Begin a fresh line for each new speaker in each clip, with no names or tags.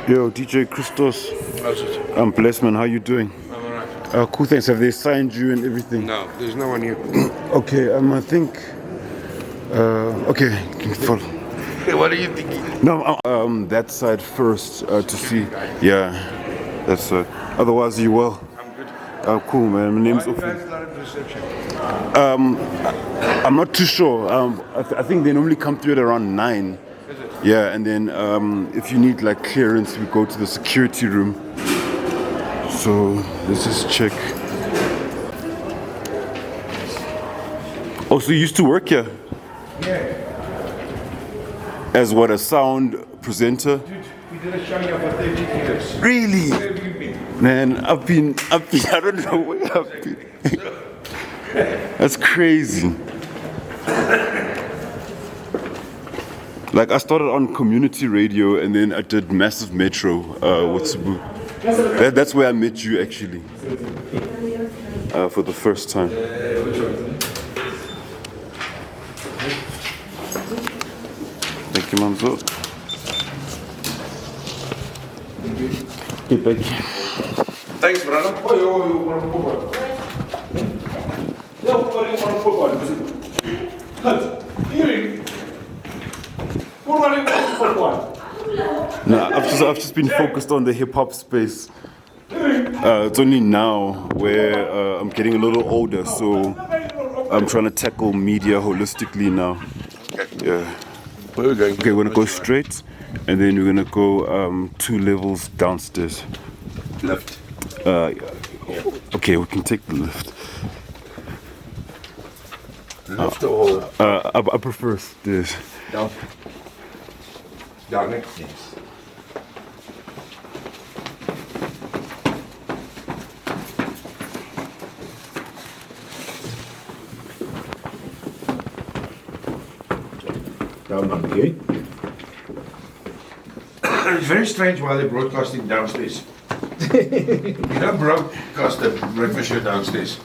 Yo, DJ CHRISTOS.
How's it?
I'm blessed, man. How you doing?
I'm alright.
Cool, thanks. Have they signed you and everything?
No, there's no one here.
Okay, I think... okay, can you follow?
Hey, what are you thinking?
No, that side first to see. Yeah, that's otherwise you well.
I'm good.
Cool, man. My name's
Why you
Ofi.
guys not at the reception?
I'm not too sure. I think they normally come through at around 9.
Is it?
Yeah, and then if you need like clearance, we go to the security room. So let's just check. Oh, so you used to work here?
Yeah.
As what, a sound presenter?
Dude, we did a show here for 30 years.
Really?
Where have you been?
Man, I've been, I don't know where I've been. That's crazy. Like I started on community radio and then I did Massive Metro with Sabu. That's where I met you actually. For the first time. Thank you, Mamzo. Okay, thank you.
Thanks, brother.
No, I've just been focused on the hip hop space. It's only now where I'm getting a little older, so I'm trying to tackle media holistically now. Yeah.
Where are we going?
Okay, we're gonna go straight, and then we're gonna go 2 levels downstairs.
Left.
Okay, we can take the lift.
Left or
I prefer stairs.
down? Down next. Yes. Down on here. It's very strange why they're broadcasting downstairs. You don't broadcast a breakfast show downstairs.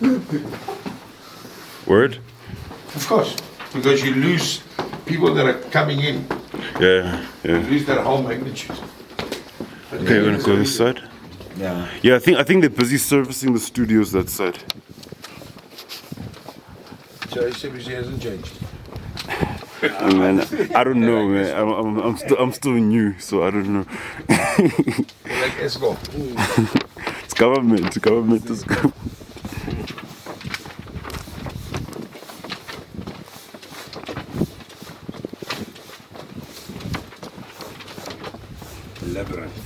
Word?
Of course, because you lose people that are coming in.
Yeah,
You
yeah.
lose that whole magnitude.
Okay, we're gonna go this side.
Yeah.
Yeah, I think they're busy servicing the studios that side.
So CBC hasn't changed.
Man, I don't know, man. I'm still new, so I don't know.
Like Esco.
It's government. It's government.
Labyrinth.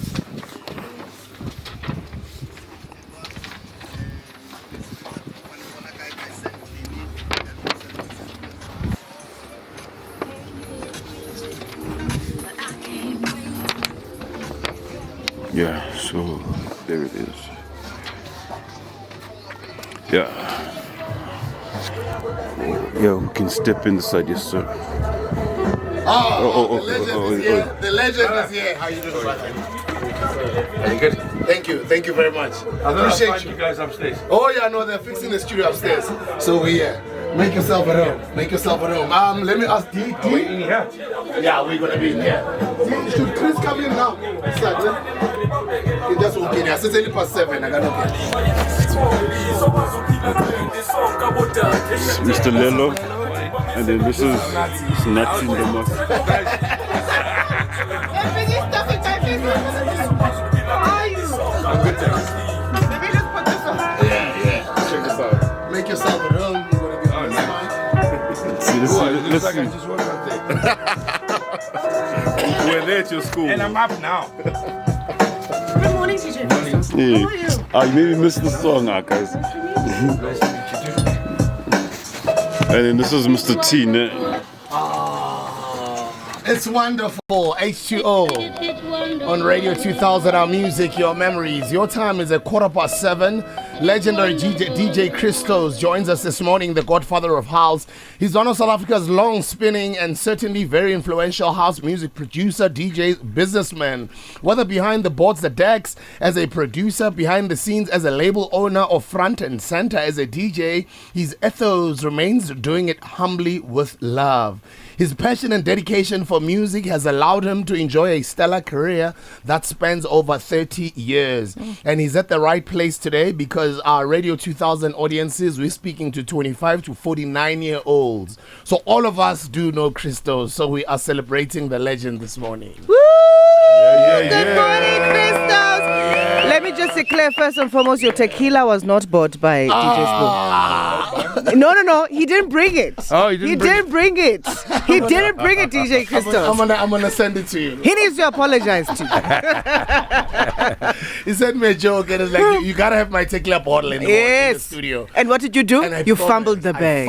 Yeah, so there it is. Yeah. Yeah, we can step inside, yes, sir.
The legend is here. The legend is here. How you doing, brother?
Are you good?
Thank you very much. Appreciate
you
you.
guys upstairs.
Oh yeah, no, they're fixing the studio upstairs. So we're here. Make yourself at home. Make yourself at home. Let me ask D.
Are we in here?
Yeah, we're gonna be in here. Should Chris come in now? It's like, it just okay. Now, since it's past 7, I got okay.
Mr. Lelo, and then this is Nazi in the mosque.
Yeah. Check this out. Make yourself at home. You're gonna be on
See,
Looks like I
let's
just walked out there.
see. We're there at your school.
And I'm up now.
Good morning, teacher. How are you?
You maybe missed the song, guys.
Nice to meet you too.
And then this is Mr. T. Ne?
It's wonderful. H2O on Radio 2000, our music, your memories. Your time is 7:15. Legendary DJ CHRISTOS joins us this morning, the godfather of house. He's one of South Africa's long-spinning and certainly very influential house music producer, DJ, businessman. Whether behind the boards, the decks, as a producer, behind the scenes as a label owner, or front and center as a DJ, his ethos remains doing it humbly with love. His passion and dedication for music has allowed him to enjoy a stellar career that spans over 30 years. And he's at the right place today because our Radio 2000 audiences, we're speaking to 25 to 49-year-olds. So all of us do know Christos, so we are celebrating the legend this morning.
Woo! Good morning, Christos. Let me just declare first and foremost, your tequila was not bought by DJ Spoon. No. He didn't bring it.
Oh, he didn't
bring it. He didn't bring it, DJ Christos.
I'm gonna send it to you.
He needs to apologize to
He sent me a joke and it's like, you gotta have my tequila bottle in the studio.
And what did you do? You fumbled the bag.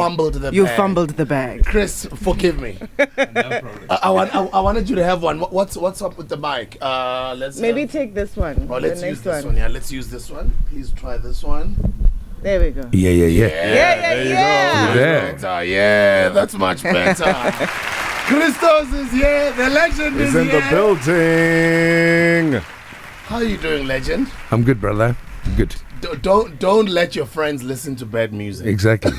You fumbled the bag.
Chris, forgive me. No problem. I wanted you to have one. What's up with the mic? Let's
maybe take this one.
Oh, let's use this one. Yeah, let's use this one. Please try this one.
There we go.
Yeah.
Yeah, that's much better. Christos is here. The legend is
in
here.
the building.
How are you doing, legend?
I'm good, brother. Good.
Don't let your friends listen to bad music.
Exactly.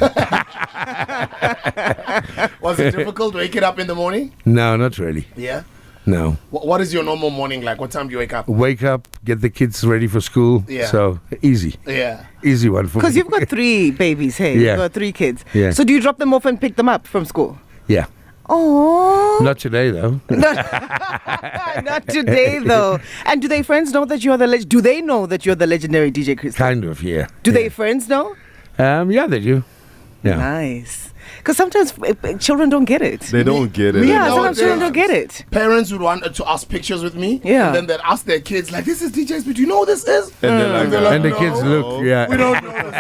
Was it difficult waking up in the morning?
No, not really.
Yeah.
No.
What is your normal morning like? What time do you wake up?
Wake up, get the kids ready for school.
Yeah.
So easy.
Yeah.
Easy one for me.
Because you've got 3 babies, hey?
Yeah.
You've got 3 kids.
Yeah.
So do you drop them off and pick them up from school?
Yeah.
Oh.
Not today, though.
Not today, though. And do their friends know that you are the Do they know that you're the legendary DJ Christos?
Kind of, yeah.
Do their friends know?
Yeah, they do. Yeah.
Nice. Because sometimes children don't get it.
They don't get it.
Yeah, sometimes children don't get it.
Parents would want to ask pictures with me.
Yeah.
And then they'd ask their kids, like, this is DJ's, but do you know who this is?
And they're like,
And the kids look, yeah.
We don't know.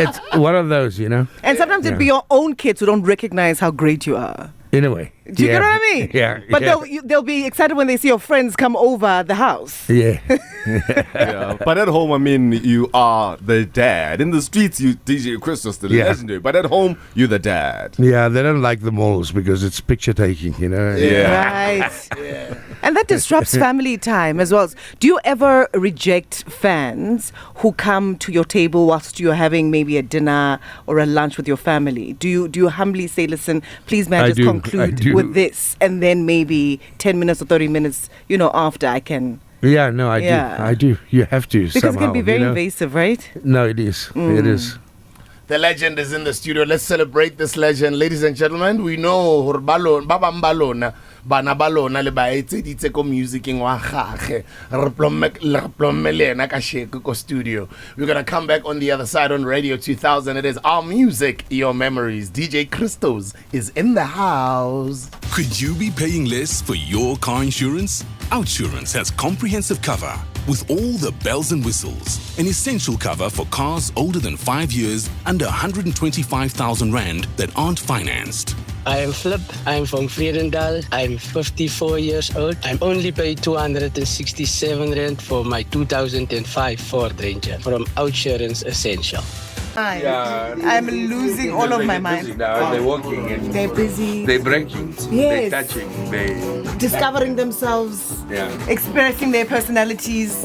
It's one of those, you know,
And sometimes it'd be your own kids who don't recognize how great you are.
in a way.
Do you get what I mean?
Yeah.
But
yeah.
they'll be excited when they see your friends come over the house.
Yeah.
yeah. But at home, I mean, you are the dad. In the streets, you DJ Christos, the legendary. But at home, you're the dad.
Yeah, they don't like the malls because it's picture taking, you know.
Right. Yeah. And that disrupts family time as well. Do you ever reject fans who come to your table whilst you're having maybe a dinner or a lunch with your family? Do you humbly say, listen, please may I just conclude with this, and then maybe 10 minutes or 30 minutes, after I can...
Yeah, no, I do. You have to
because
somehow,
it can be very invasive, right?
No, it is. It is.
The legend is in the studio. Let's celebrate this legend. Ladies and gentlemen, we know Baba Mbalona, Bana Balona, le baetse diteko music in wa gage. Re plommele na ka sheke ko studio. We're going to come back on the other side on Radio 2000. It is our music, your memories. DJ Christos is in the house.
Could you be paying less for your car insurance? Outsurance has comprehensive cover with all the bells and whistles. An essential cover for cars older than 5 years under 125,000 Rand that aren't financed.
I am Flip. I'm from Vredendal. I'm 54 years old. I'm only paid 267 Rand for my 2005 Ford Ranger from Outsurance Essential.
I'm losing all of my mind.
Now they're walking and
They're busy.
they're breaking.
Yes.
They're touching. They
Discovering themselves, experiencing their personalities.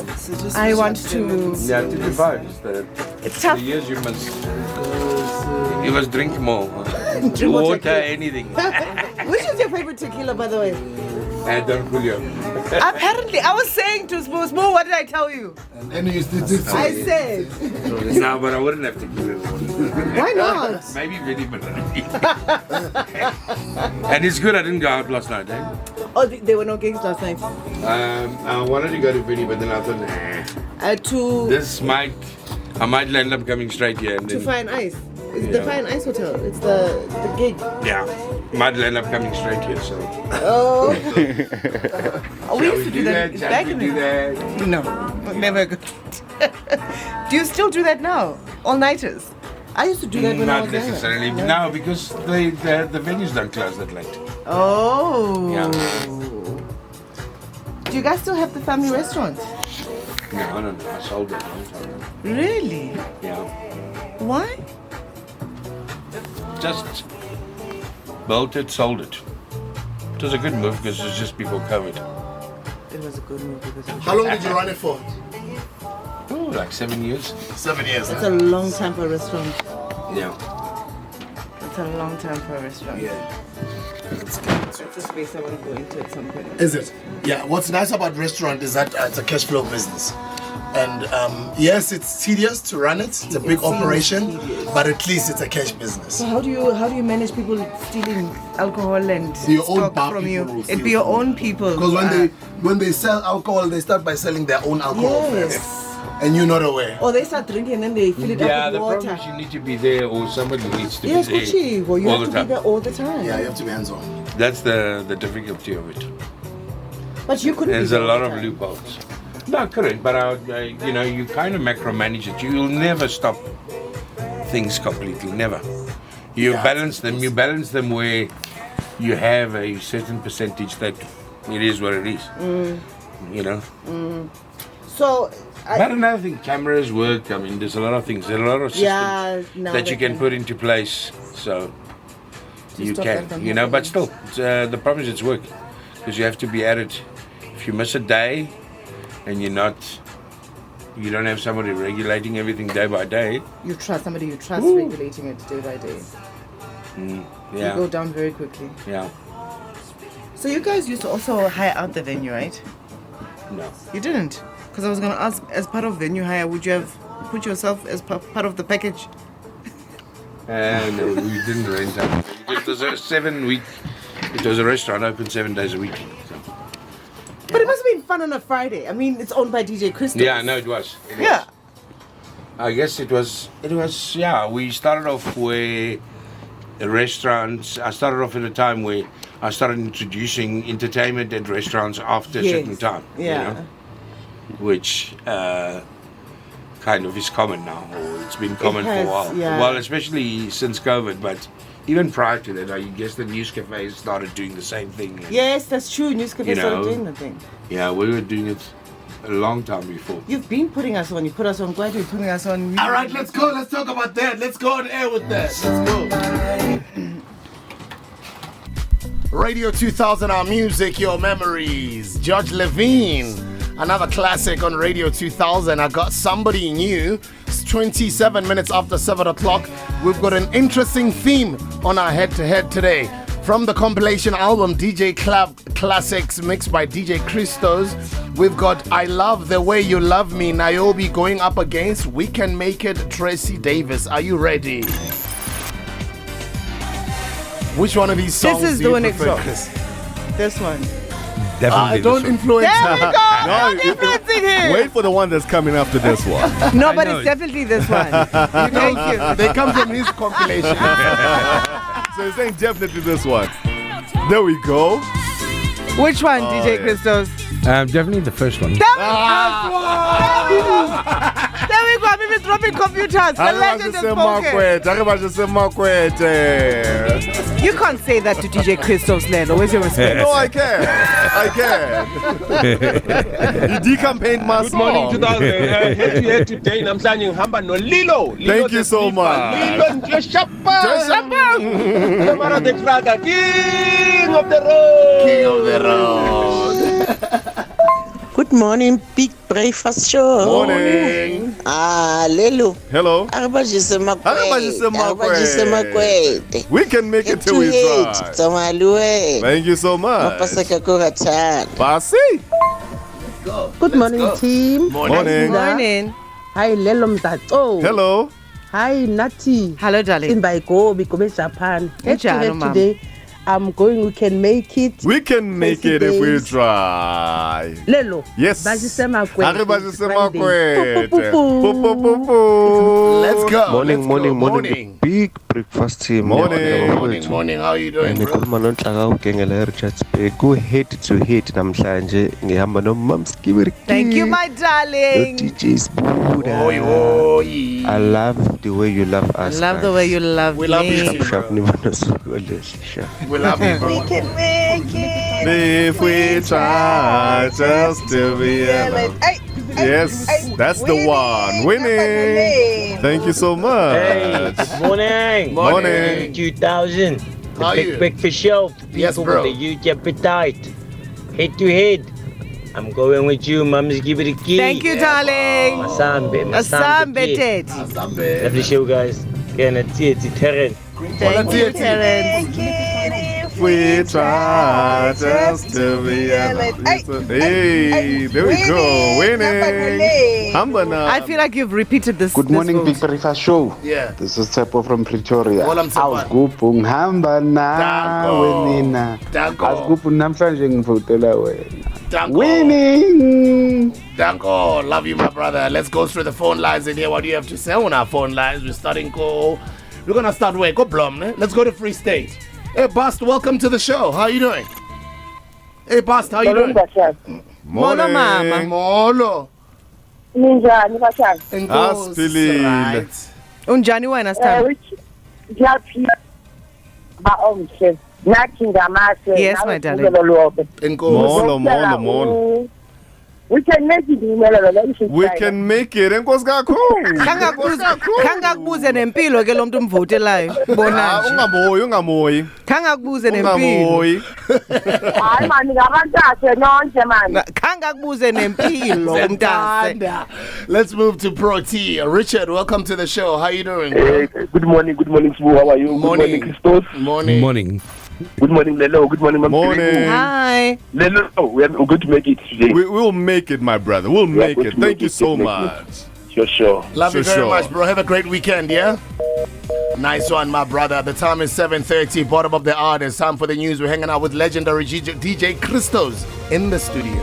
I want to...
25 is
It's tough.
the years you must drink more.
Drink more
Water,
tequila.
anything.
Which is your favorite tequila, by the way?
And don't Julio.
Apparently, I was saying to Smo, what did I tell you?
And you did say.
I said,
No, but I wouldn't have to give it.
why not?
Maybe very minority. And it's good I didn't go out last night, eh?
Oh, there were no gigs last night.
I wanted to go to Vinny, but then I thought, I might end up coming straight here. And
to
then,
Fine Ice. It's the Fine Ice Hotel. It's the gig.
yeah, might end up coming straight here, so.
Oh. We used to do that
Shall
back
we
in
do
the...
that?
No, never good. Do you still do that now? All-nighters? I used to do that when I
Not
was younger.
necessarily. No, because the venues don't close that late.
Oh.
Yeah.
Do you guys still have the family restaurant?
No, no, I sold it.
Really?
Yeah.
Why?
Just built it, sold it. It was a good move because it was just before COVID.
It was a good move because of...
How long did you run it for?
Oh, like 7 years.
7 years.
It's a long time for a restaurant.
Yeah.
It's a long time for a restaurant.
Yeah.
That's the space I want to go into at some point.
Is it? Yeah. What's nice about restaurant is that it's a cash flow business. And yes, it's tedious to run it. It's a big operation, but at least it's a cash business.
So how do you manage people stealing alcohol and
Your own
stock
bar
from
people
you?
will
It'd
steal
be your
from
own people.
Because when they sell alcohol, they start by selling their own alcohol
Yes.
first, and you're not aware.
Or they start drinking and then they fill it
Yeah,
up
the
with
problem
water.
is you need to be there, or somebody needs to
Yes,
be
Gucci.
there
Well, you
all
have
the
to be
time.
there all the time.
Yeah, you have to be hands-on.
That's the difficulty of it.
But you couldn't
There's
be
a
there
lot
all
of
the time.
loopholes. No, correct, but you kind of macromanage it. You'll never stop things completely, never. You balance them. You balance them where you have a certain percentage that it is what it is. You know.
So,
But another thing, cameras work. I mean, there's a lot of things. There are a lot of systems
now
that
they
you can
can-
put into place. So you
stop
can,
that from
you know. But
happening.
still, the problem is it's work because you have to be at it. If you miss a day and you don't have somebody regulating everything day by day.
you trust somebody you trust regulating it day by day. You go
Yeah,
down very quickly.
yeah.
So you guys used to also hire out the venue, right?
No.
You didn't? Because I was going to ask, as part of venue hire, would you have put yourself as part of the package?
No, we didn't rent out. It was a 7-week. It was a restaurant open 7 days a week. So.
But it must have been fun on a Friday. I mean, it's owned by DJ CHRISTOS.
Yeah, no, it was. It was.
Yeah.
I guess it was. Yeah, we started off where the restaurants. I started off at a time where I started introducing entertainment at restaurants after a certain time.
Yeah.
You know, which kind of is common now, or it's been common
has,
for a while.
yeah.
Well, especially since COVID, but even prior to that, I guess the news cafes started doing the same thing. And,
Yes, that's true. Newscafe
You
started
know.
doing the thing.
yeah, we were doing it a long time before.
You've been putting us on. You put us on. Glad you're putting us on.
All right, let's go. Let's talk about that. Let's go on air with that. Let's go. Radio 2000, our music, your memories. George Levine, another classic on Radio 2000. I got somebody new. It's 27 minutes after 7 o'clock. We've got an interesting theme on our head-to-head today. From the compilation album DJ Club Classics mixed by DJ CHRISTOS, we've got I Love the Way You Love Me, Niobe going up against We Can Make It, Tracy Davis. Are you ready? Which one of these songs
This is
do
the
you
one
prefer,
next
Chris?
This one.
Definitely.
Don't
this one.
influence
There we
her.
go.
No,
No influencing him.
Wait for the one that's coming after this one.
No, but
know.
it's definitely this one. Thank you.
They come from his compilation.
So you're saying definitely this one. There we go.
Which one, DJ CHRISTOS?
Definitely the first one.
There we go. I'm even dropping computers. The legend has spoken. You can't say that to DJ CHRISTOS, Lando. Where's your respect?
No, I can. You decampaigned my
Good morning,
song.
2000. Head today. Namhlanje ngihamba no Lilo.
Thank you so much.
Lilo Njoshapa. Mara the Kraga, king of the road.
King of the road.
Good morning, Big Breakfast Show.
Morning.
Lelo.
Hello.
Arabajise
Arabajise
makwete.
We can make it till we try.
Tamaluwe.
Thank you so much.
Mapasaka korathan.
Pasi.
Good morning, team.
Morning.
Morning.
Hi, Lelo Mtato.
Hello.
Hi, Nati.
Hello, darling.
In Baiko, Bikobe Japan. Head to
Njalo,
head
ma'am.
today. I'm going, we can make it.
We can make
Tracy
it if we
Davis.
try.
Lelo.
Yes.
Bajise makwete.
Arabajise
Friday.
makwete.
Pu, pu, pu, pu.
Let's go.
Morning,
let's
morning,
go.
morning. Big breakfast team.
Morning. How are you doing, bro?
Ngikhuluma noNhlaka uGengele Richards Bay. Go head to head namhlanje ngihamba noMams Kibiri.
Thank you, my darling.
DJ's Buddha.
Oi.
I love the way you love
I
us.
love the way you love
We
me.
love you too,
Sharp
bro. We love you, bro.
If we try just to be alive. Yes, that's the one. Winning. Thank you so much.
Morning.
Morning.
2000.
How are you?
Breakfast Show.
Yes, bro.
With a huge appetite. Head to head. I'm going with you, Mums. Give it a key.
Thank you, darling.
Masambe.
Asambete.
Lovely show, guys. Again, it's Terran.
Thank you, Terence.
if we try just to be alone. Hey, there we go. Winning.
I feel like you've repeated this.
Good morning,
this
Big Breakfast Show.
Yeah.
This is Tepo from Pretoria.
Danko.
Winning.
Danko, love you, my brother. Let's go through the phone lines and hear what you have to say on our phone lines. We're starting call. We're going to start where? Go Blom, ne? Let's go to Free State. Hey, Bast, welcome to the show. How are you doing? Hey, Bast, how are you doing?
Molo, mama.
Molo.
Ninjani bashaka?
Right.
Unjani wena sithando?
Ngiyaphila ba omhle. Nathi ngamase.
Yes, my darling.
Molo.
We can make it.
We can make it. Enkosi kakhulu.
Kangakubuze nempilo ke lo muntu umvotelayo. Bona.
Ungamoyi.
Kangakubuze nempilo.
Hayi mani ngabantu nonke mani.
Kangakubuze nempilo umntase.
Let's move to Pro T. Richard, welcome to the show. How are you doing?
Hey, good morning, Sibu. How are you?
Morning.
Good morning, Christos.
Morning.
Good morning, Lelo. Good morning,
Morning.
Hi.
Lelo, we're going to make it today.
We will make it, my brother. We'll make it. Thank you so much.
Sure.
Love you very much, bro. Have a great weekend, yeah? Nice one, my brother. The time is 7:30, bottom of the hour. It's time for the news. We're hanging out with legendary DJ CHRISTOS in the studio.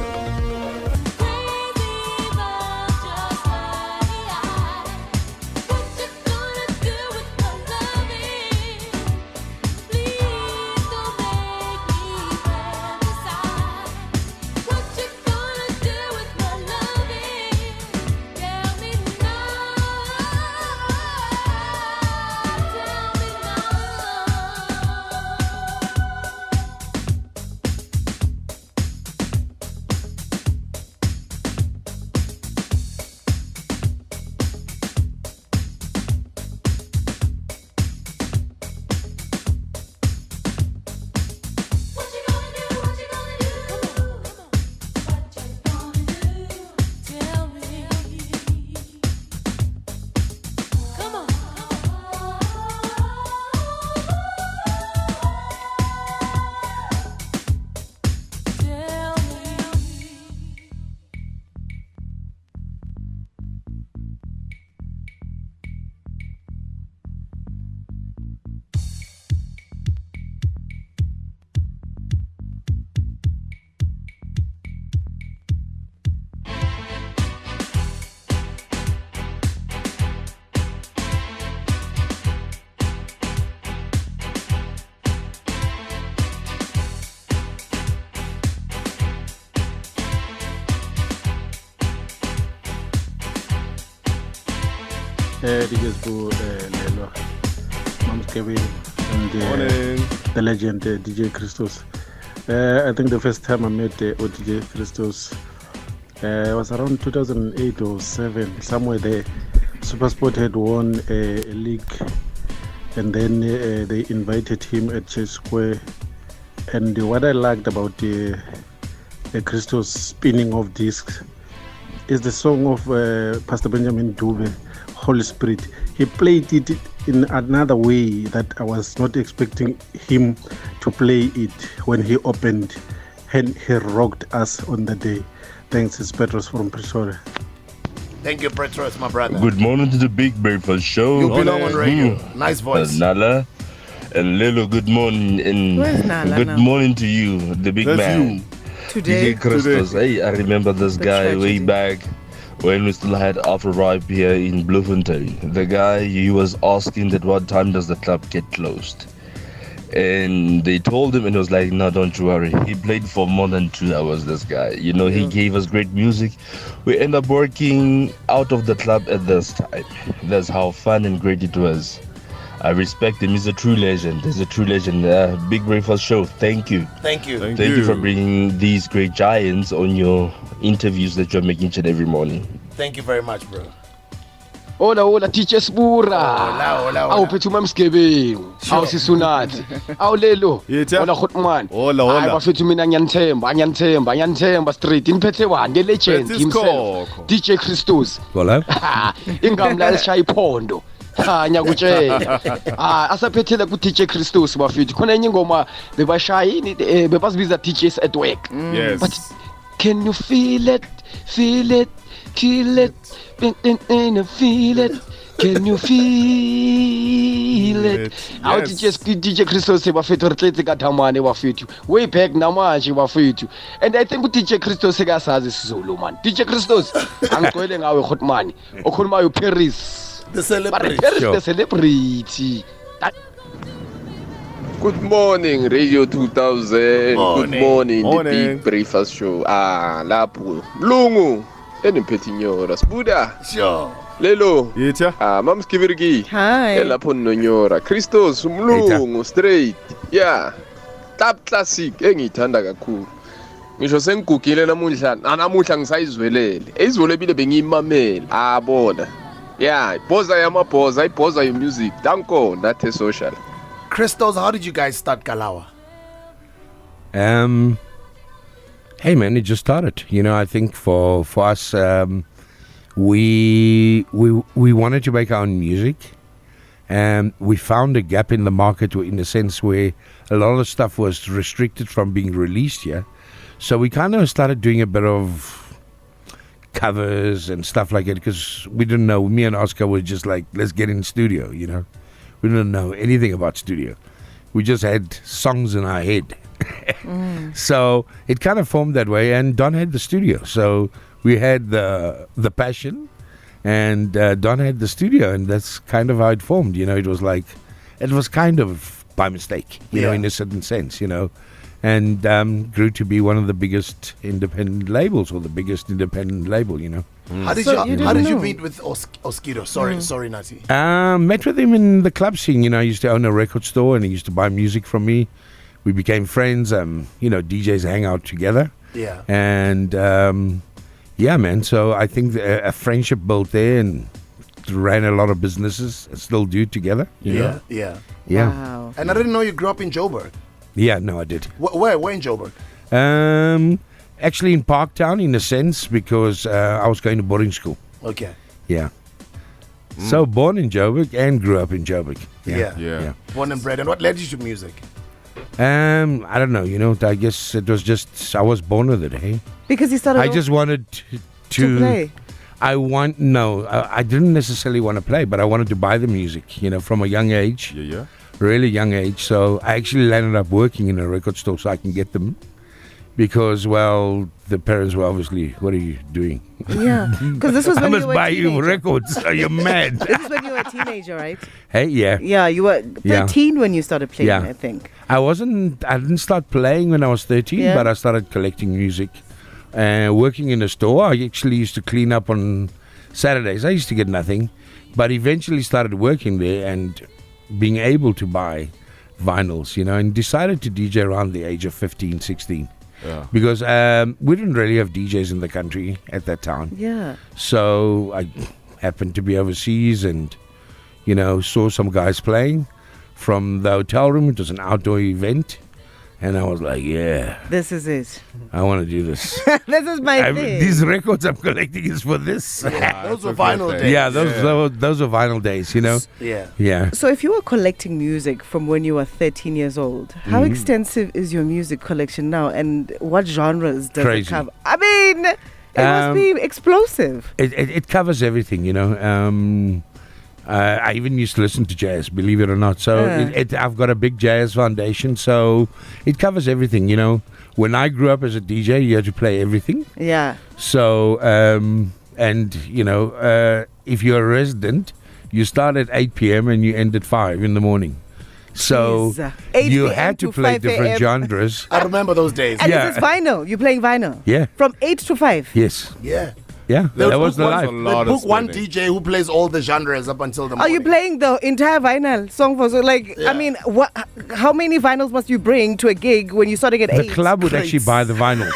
Lelo, Mams Kevin, and the legend DJ CHRISTOS. I think the first time I met DJ CHRISTOS was around 2008 or 7, somewhere there. SuperSport had won a league, and then they invited him at Church Square. And what I liked about the CHRISTOS spinning of discs is the song of Pastor Benjamin Dube, Holy Spirit. He played it in another way that I was not expecting him to play it when he opened, and he rocked us on the day. Thanks, it's Petros from Pretoria.
Thank you, Petros, my brother.
Good morning to the Big Breakfast Show.
You belong on radio. Nice voice.
Nala and Lelo, good morning. And
where's Nala
good
now?
morning to you, the big man.
You. Today.
DJ CHRISTOS. Hey, I remember this guy way back when we still had Afro Ripe here in Bloemfontein. The guy, he was asking at what time does the club get closed? And they told him, and he was like, no, don't you worry. He played for more than 2 hours, this guy. You know, he gave us great music. We end up working out of the club at this time. That's how fun and great it was. I respect him. He's a true legend. He's a true legend. Big Breakfast Show. Thank you.
Thank you.
Thank you for bringing these great giants on your interviews that you're making each and every morning.
Thank you very much, bro.
Hola, teacher Spura.
Hola.
Aw phethu mamsgebeng. Aw sisunathi. Aw Lelo. Hola Khotman.
Hola.
Hayi bafethu mina ngiyanithemba street. Niphethe wani legend himself. DJ CHRISTOS.
Hola.
Ingamla esishaya iphondo. Ha nyakutshela. Asaphethela ku DJ Christos bafethu. Khona enye ingoma bebashayini bebazibiza DJs at work.
Yes.
But can you feel it? Feel it? Kill it? Feel it? Can you feel it? How DJ Christos bafethu re tletse ka thamane bafethu. Way back namanje bafethu. And I think DJ Christos sekasazi isiZulu man. DJ Christos angicwele ngawe Khotmani. Okhuluma yo Paris.
The celebrity.
The celebrity.
Good morning, Radio 2000.
Morning.
Good morning,
Morning.
the Big Breakfast Show. Lapho. Mlungu. Eniphethinyora. Sbuda.
Sure.
Lelo.
Yetha.
Mams Kibirigi.
Hi.
Lapho nonyora. Christos Mlungu straight. Yeah. Top classic engiyithanda kakhulu. Ngisho sengigugile namuhla ngisayizwelele. Eyizwelebile bengiyimamela. Bona. Yeah, ibhoza yamabhoza, ibhoza music. Danko, not a social.
Christos, how did you guys start Kalawa?
Hey man, it just started. You know, I think for us, we wanted to make our own music, and we found a gap in the market in the sense where a lot of stuff was restricted from being released here. So we kind of started doing a bit of covers and stuff like it because we didn't know. Me and Oscar were just like, let's get in studio, you know. We didn't know anything about studio. We just had songs in our head. So it kind of formed that way, and Don had the studio. So we had the passion, and Don had the studio, and that's kind of how it formed. You know, it was kind of by mistake, you know, in a certain sense, you know. And grew to be one of the biggest independent labels, or the biggest independent label, you know.
How did you meet with Oskido? Sorry, Nati.
Met with him in the club scene. You know, I used to own a record store, and he used to buy music from me. We became friends. You know, DJs hang out together.
Yeah.
And yeah, man. So I think a friendship built there, and ran a lot of businesses. Still do together. You know?
Yeah.
Wow.
And I didn't know you grew up in Joburg.
Yeah, no, I did.
Where in Joburg?
Actually in Parktown, in a sense, because I was going to boarding school.
Okay.
Yeah. So born in Joburg and grew up in Joburg.
Yeah. Born and bred. And what led you to music?
I don't know. You know, I guess it was just I was born with it. Hey.
Because you started.
I just wanted to
play.
I didn't necessarily want to play, but I wanted to buy the music. You know, from a young age.
Yeah.
Really young age. So I actually ended up working in a record store so I can get them. Because, well, the parents were obviously, what are you doing?
Yeah, because this was when
I must
you were
buy
a teenager.
you records. Are you mad?
This is when you were a teenager, right?
Hey, yeah.
Yeah, you were 13 when you started playing, I think.
I didn't start playing when I was 13, but I started collecting music. Working in a store, I actually used to clean up on Saturdays. I used to get nothing, but eventually started working there and being able to buy vinyls, you know, and decided to DJ around the age of 15, 16.
Yeah.
Because we didn't really have DJs in the country at that time.
Yeah.
So I happened to be overseas and, you know, saw some guys playing from the hotel room. It was an outdoor event. And I was like, yeah.
This is it.
I want to do this.
This is my thing.
These records I'm collecting is for this.
Yeah, those were vinyl days.
Yeah, those were vinyl days, you know? Yeah.
So if you were collecting music from when you were 13 years old, how extensive is your music collection now, and what genres does it cover? I mean, it must be explosive.
It covers everything, you know. I even used to listen to jazz, believe it or not. So I've got a big jazz foundation, so it covers everything, you know. When I grew up as a DJ, you had to play everything.
Yeah.
So, and, you know, if you're a resident, you start at 8 p.m. and you end at 5 in the morning. So you had to play different genres.
I remember those days.
And this is vinyl. You're playing vinyl.
Yeah.
From 8 to 5.
Yes.
Yeah.
Yeah, that was the life.
They book one DJ who plays all the genres up until the morning.
Are you playing the entire vinyl song for I mean, how many vinyls must you bring to a gig when you're starting at 8?
The club would actually buy the vinyls.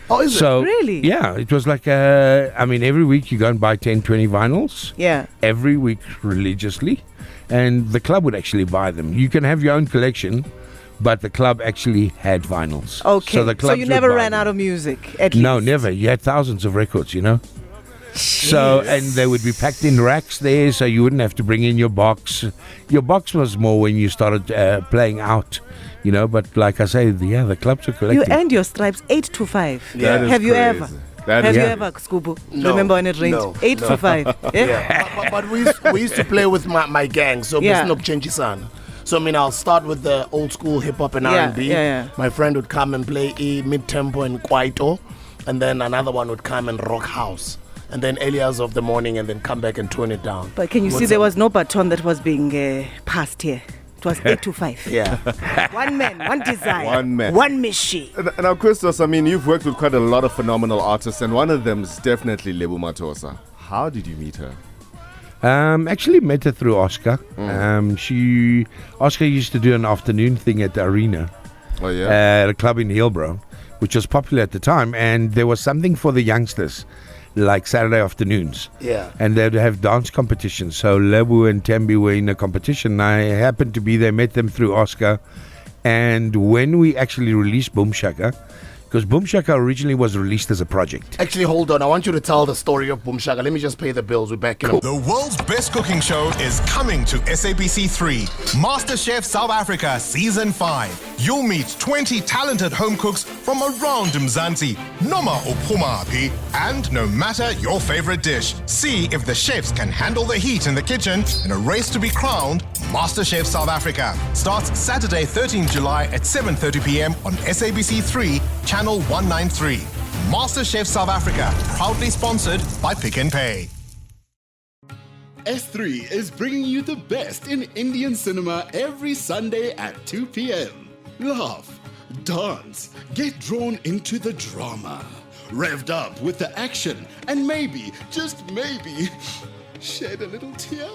Oh, is
it? Really?
Yeah, it was like, I mean, every week you go and buy 10, 20 vinyls.
Yeah.
Every week religiously. And the club would actually buy them. You can have your own collection, but the club actually had vinyls.
Okay.
So, the
so you never ran out of music, at least?
No, never. You had thousands of records, you know. So, and they would be packed in racks there, so you wouldn't have to bring in your box. Your box was more when you started playing out, you know. But like I say, the clubs are collecting.
You earned your stripes 8 to 5.
Yeah.
Have you ever? Have you
Yeah.
ever, Skubu?
No.
Remember when it rained?
No.
8 to 5.
Yeah. But we used to play with my gang, so
Yeah.
So I mean, I'll start with the old school hip hop and R&B.
yeah.
My friend would come and play mid tempo and kwaito, and then another one would come and rock house, and then early hours of the morning, and then come back and tone it down.
But can you see there was no baton that was being passed here? It was 8 to 5.
Yeah.
One man, one design,
One man.
one machine.
Now, Christos, I mean, you've worked with quite a lot of phenomenal artists, and one of them is definitely Lebu Matosa. How did you meet her?
Actually met her through Oscar. Oscar used to do an afternoon thing at the arena.
Oh, yeah?
At a club in Hillbrow, which was popular at the time, and there was something for the youngsters, like Saturday afternoons.
Yeah.
And they'd have dance competitions. So Lebu and Tembi were in a competition. I happened to be there, met them through Oscar. And when we actually released Boom Shaka, because Boom Shaka originally was released as a project.
Actually, hold on. I want you to tell the story of Boom Shaka. Let me just pay the bills. We're back in.
The world's best cooking show is coming to SABC3. MasterChef South Africa Season 5. You'll meet 20 talented home cooks from around Mzansi, Noma Upumapi, and no matter your favorite dish. See if the chefs can handle the heat in the kitchen in a race to be crowned MasterChef South Africa. Starts Saturday 13 July at 7:30 p.m. on SABC3, Channel 193. MasterChef South Africa, proudly sponsored by Pick n Pay.
S3 is bringing you the best in Indian cinema every Sunday at 2 p.m. Laugh, dance, get drawn into the drama, revved up with the action, and maybe, just maybe, shed a little tear.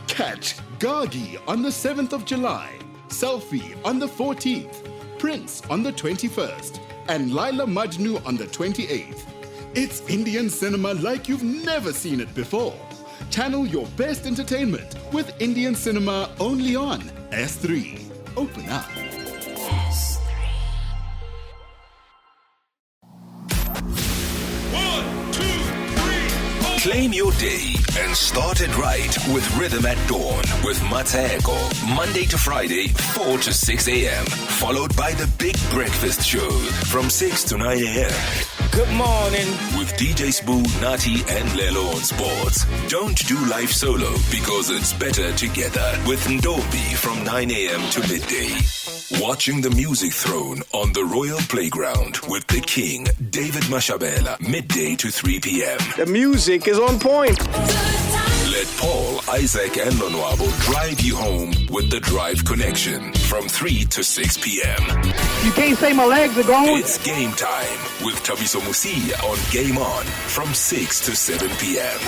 Catch Gagi on the 7th of July, Selfie on the 14th, Prince on the 21st, and Laila Majnu on the 28th. It's Indian cinema like you've never seen it before. Channel your best entertainment with Indian cinema only on S3. Open up.
Claim your day and start it right with Rhythm at Dawn with Mateko. Monday to Friday, 4 to 6 a.m. Followed by the Big Breakfast Show from 6 to 9 a.m.
Good morning.
With DJ Spoo, Nati, and Lelo on sports. Don't do life solo because it's better together with Ndombi from 9 a.m. to midday. Watching the music throne on the Royal Playground with the King, David Mashabela, midday to 3 p.m.
The music is on point.
Let Paul, Isaac, and Lonwabo drive you home with the Drive Connection from 3 to 6 p.m.
You can't say my legs are going.
It's game time with Tabiso Musia on Game On from 6 to 7 p.m.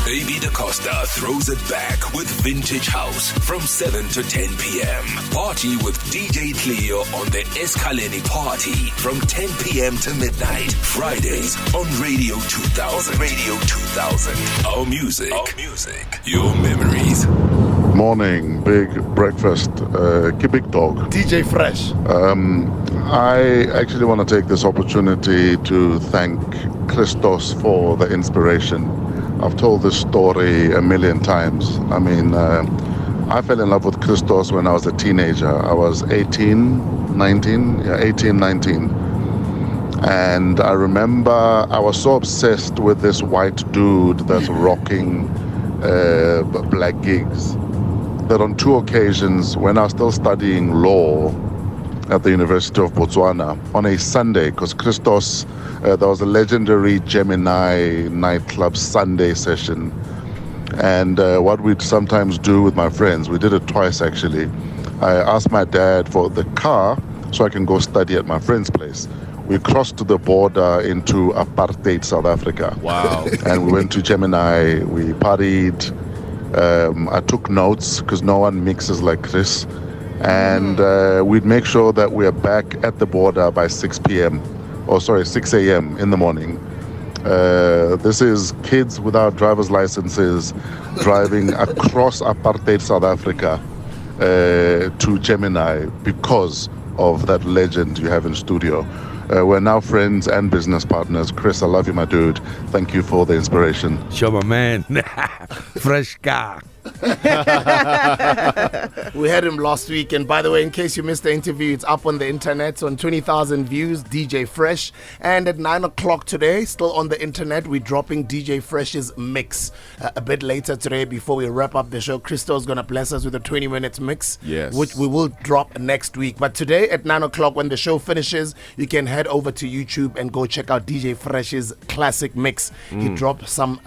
Baby DaCosta throws it back with Vintage House from 7 to 10 p.m. Party with DJ Cleo on the Escaleni Party from 10 p.m. to midnight. Fridays on Radio 2000. Radio 2000. Our music. Your memories.
Morning, big breakfast, Big Dog.
DJ Fresh.
I actually want to take this opportunity to thank Christos for the inspiration. I've told this story a million times. I mean, I fell in love with Christos when I was a teenager. I was 18, 19. And I remember I was so obsessed with this white dude that's rocking black gigs that on 2 occasions, when I was still studying law at the University of Botswana, on a Sunday, because Christos, there was a legendary Gemini nightclub Sunday session. And what we'd sometimes do with my friends, we did it twice actually. I asked my dad for the car so I can go study at my friend's place. We crossed the border into apartheid South Africa.
Wow.
And we went to Gemini, we partied. I took notes because no one mixes like Chris. And we'd make sure that we are back at the border by 6 a.m. in the morning. This is kids without driver's licenses driving across apartheid South Africa to Gemini because of that legend you have in studio. We're now friends and business partners. Chris, I love you, my dude. Thank you for the inspiration.
Sure, my man. Fresh car.
We had him last week, and by the way, in case you missed the interview, it's up on the internet on 20,000 views. DJ Fresh, and at 9 o'clock today, still on the internet, we're dropping DJ Fresh's mix a bit later today. Before we wrap up the show, Christo is gonna bless us with a 20-minute mix,
yes,
which we will drop next week. But today at 9 o'clock, when the show finishes, you can head over to YouTube and go check out DJ Fresh's classic mix. He dropped some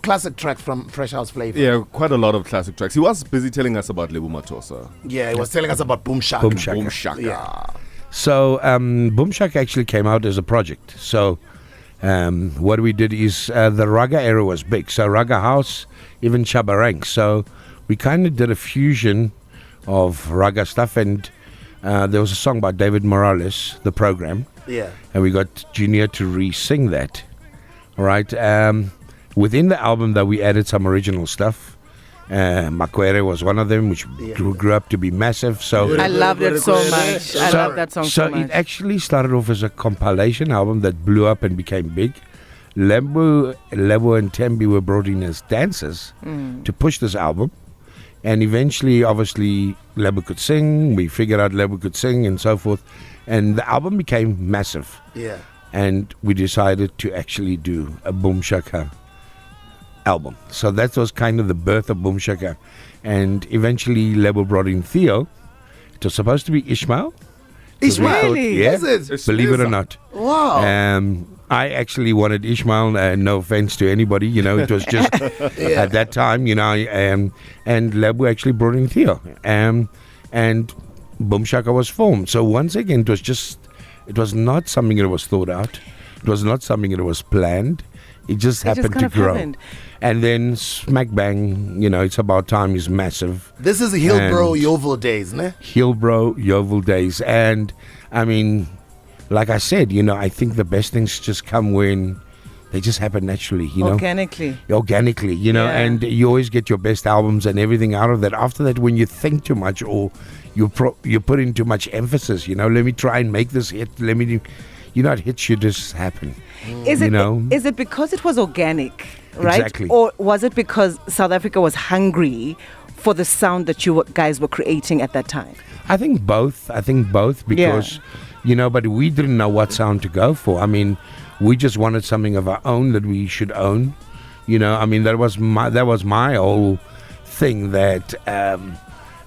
classic tracks from Fresh House Flavor.
Yeah, quite a lot of classic tracks. He was busy telling us about Lebu Matosa.
Yeah, he was telling us about Boom Shaka.
Boom Shaka.
Boom Shaka.
Yeah.
So Boom Shaka actually came out as a project. So what we did is the Raga era was big. So Raga House, even Chabarang. So we kind of did a fusion of Raga stuff, and there was a song by David Morales, The Program.
Yeah.
And we got Junior to re-sing that. All right. Within the album, that we added some original stuff. Makwere was one of them, which grew up to be massive. So
I loved it so much. I love that song so much.
So it actually started off as a compilation album that blew up and became big. Lebo and Tembi were brought in as dancers to push this album. And eventually, obviously, Lebo could sing. We figured out Lebo could sing and so forth. And the album became massive.
Yeah.
And we decided to actually do a Boom Shaka album. So that was kind of the birth of Boom Shaka. And eventually Lebo brought in Theo. It was supposed to be Ishmael.
Ishmael?
Yeah,
Is it?
believe it or not.
Wow.
I actually wanted Ishmael, no offense to anybody, it was just at that time, and Lebo actually brought in Theo. And Boom Shaka was formed. So once again, it was not something that was thought out. It was not something that was planned. It just happened to grow.
Happened.
And then smack bang, It's About Time is massive.
This is Hillbro Yeovil days, ne?
Hillbro Yeovil days. And I mean, like I said, I think the best things just come when they just happen naturally,
Organically,
and you always get your best albums and everything out of that. After that, when you think too much or you put in too much emphasis, let me try and make this hit, it hits should just happen.
Is it because it was organic, right?
Exactly.
Or was it because South Africa was hungry for the sound that you guys were creating at that time?
I think both because, but we didn't know what sound to go for. I mean, we just wanted something of our own that we should own. That was my whole thing that,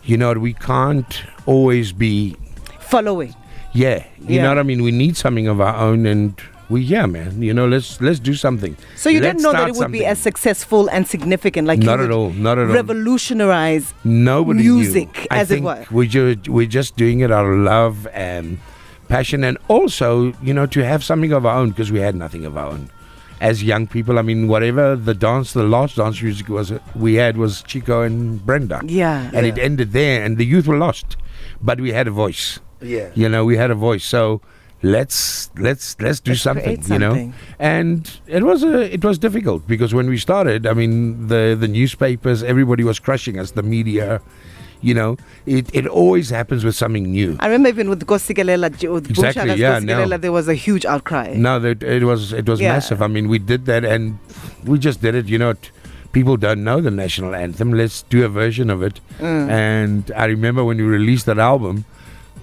we can't always be
following.
Yeah, you know what I mean? We need something of our own, and let's do something.
So you didn't know that it would be as successful and significant, like
not at all.
Revolutionize
Nobody
music,
knew.
as it were.
We're just doing it out of love and passion, and also, to have something of our own, because we had nothing of our own. As young people, whatever the last dance music we had was Chico and Brenda.
Yeah.
And it ended there, and the youth were lost. But we had a voice.
Yeah.
We had a voice. So let's do something, And it was difficult because when we started, the newspapers, everybody was crushing us, the media. It always happens with something new.
I remember even with Gosikelela,
Exactly,
there was a huge outcry.
No, it was massive. We did that, and we just did it. People don't know the national anthem. Let's do a version of it. And I remember when we released that album,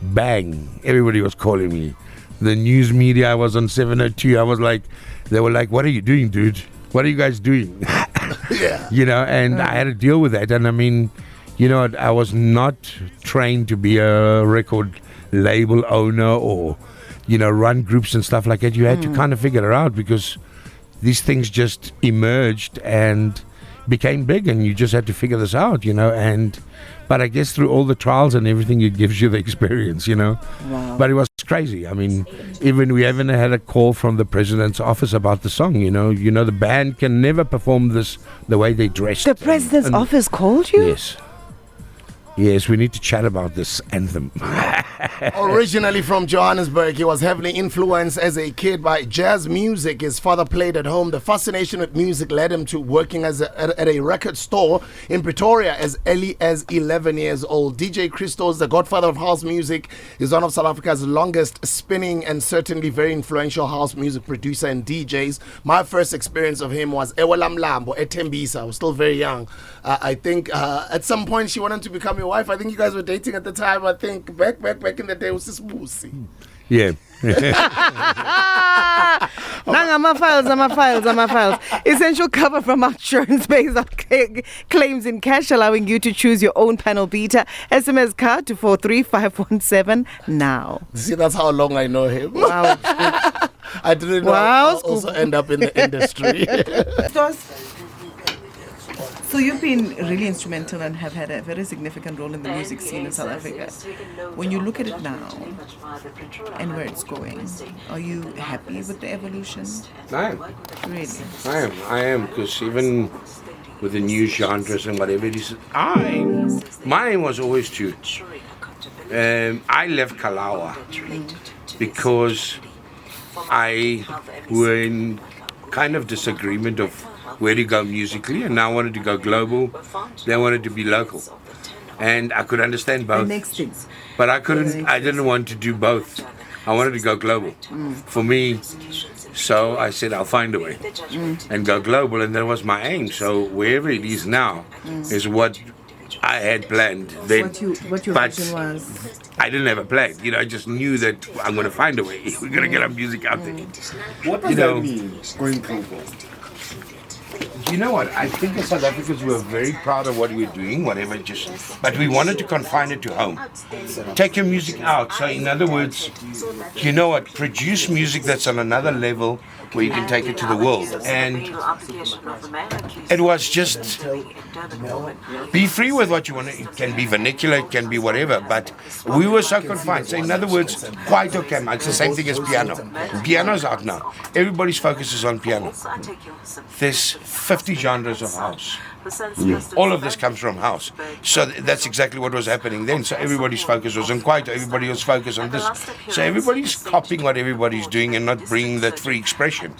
bang, everybody was calling me. The news media, I was on 702. I was like, they were like, "What are you doing, dude? What are you guys doing?" And I had to deal with that. And I was not trained to be a record label owner or, run groups and stuff like that. You had to kind of figure it out because these things just emerged and became big, and you just had to figure this out, but I guess through all the trials and everything, it gives you the experience, Wow. But it was crazy. Even we haven't had a call from the president's office about the song, the band can never perform this the way they dressed.
The president's office called you?
Yes, we need to chat about this anthem.
Originally from Johannesburg, he was heavily influenced as a kid by jazz music his father played at home. The fascination with music led him to working at a record store in Pretoria as early as 11 years old. DJ CHRISTOS, the godfather of house music, is one of South Africa's longest spinning and certainly very influential house music producer and DJs. My first experience of him was Ewela Mlambo at Tembisa. I was still very young. I think at some point she wanted to become your wife. I think you guys were dating at the time. I think back in the day, it was this Busi.
Yeah.
Nanga files. Essential cover from OUTsurance based on claims in cash, allowing you to choose your own panel beater. SMS card to 43517 now.
See, that's how long I know him.
Wow.
I didn't know I'll also end up in the industry.
So you've been really instrumental and have had a very significant role in the music scene in South Africa. When you look at it now and where it's going, are you happy with the evolution?
I am.
Really?
I am, because even with the new genres and whatever it is, my aim was always to, I left Kalawa because I were in kind of disagreement of where to go musically, and now I wanted to go global. They wanted to be local, and I could understand both.
The next thing.
But I couldn't. I didn't want to do both. I wanted to go global for me. So I said I'll find a way and go global, and that was my aim. So wherever it is now is what I had planned then.
What your vision was.
I didn't have a plan. I just knew that I'm going to find a way. We're going to get our music out there.
What does that mean, going global?
You know what? I think as South Africans were very proud of what we were doing, but we wanted to confine it to home. Take your music out. So in other words, you know what? Produce music that's on another level where you can take it to the world. And it was just be free with what you want. It can be vernacular, it can be whatever, but we were so confined. So in other words, Kwaito came out. It's the same thing as piano. Piano's out now. Everybody's focus is on piano. There's 50 genres of house. All of this comes from house. So that's exactly what was happening then. So everybody's focus was on Kwaito, everybody was focused on this. So everybody's copying what everybody's doing and not bringing that free expression.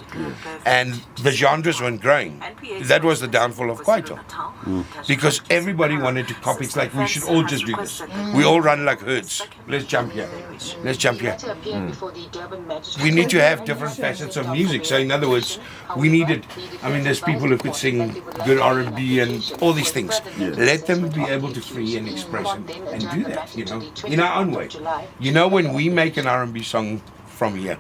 And the genres weren't growing. That was the downfall of Kwaito. Because everybody wanted to copy. It's like we should all just do this. We all run like herds. Let's jump here. Let's jump here. We need to have different facets of music. So in other words, we needed, there's people who could sing good R&B and all these things. Let them be able to free and express and do that, in our own way. When we make an R&B song from here,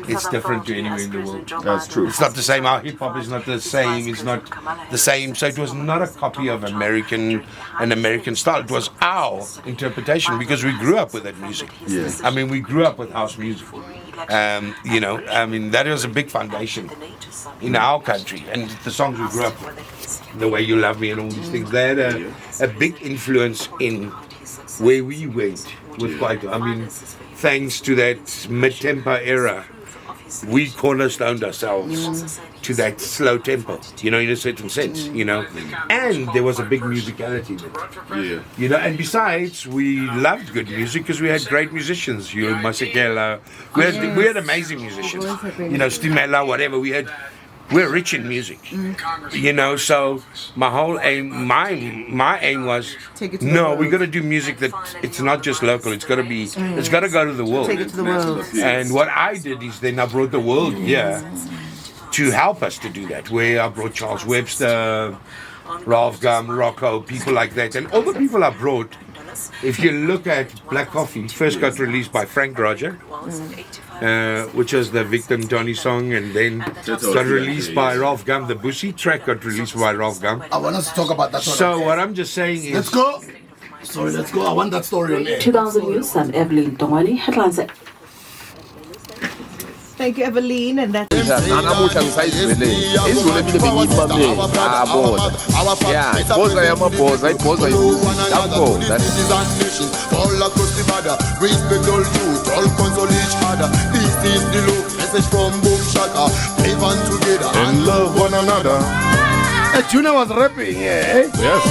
it's different to anywhere in the world.
That's true.
It's not the same. Our hip hop is not the same. It's not the same. So it was not a copy of an American style. It was our interpretation because we grew up with that music.
Yes.
We grew up with house music. That was a big foundation in our country, and the songs we grew up with, The Way You Love Me and all these things, they had a big influence in where we went with Kwaito. Thanks to that mid-tempo era, we cornerstoned ourselves to that slow tempo, in a certain sense, and there was a big musicality there. And besides, we loved good music because we had great musicians, Masekela, we had amazing musicians, Stimela, whatever, we're rich in music, so my whole aim, my aim was, we're going to do music that it's not just local, it's got to go to the world.
Take it to the world.
And what I did is then I brought the world here to help us to do that, where I brought Charles Webster, Ralph Gum, Rocco, people like that. And all the people I brought, if you look at Blackcoffee, first got released by Frank Roger, which was the Victim Donny song, and then got released by Ralph Gum. The Bussy track got released by Ralph Gum.
I want us to talk about that one.
So what I'm just saying is...
Let's go! Let's go. I want that story on air.
2000 News, I'm Evelyn Tongwani, headlines.
Thank you, Evelyn, and that's
Namuhla ngisayizwele izolo ebile bengiyimamele abona yeah ibhoza yamabhoza ibhoza yabona all across the border respect all youth all console each other this is the look message from Boom Shaka live on together
and love one another.
Junior was rapping, yeah.
Yes.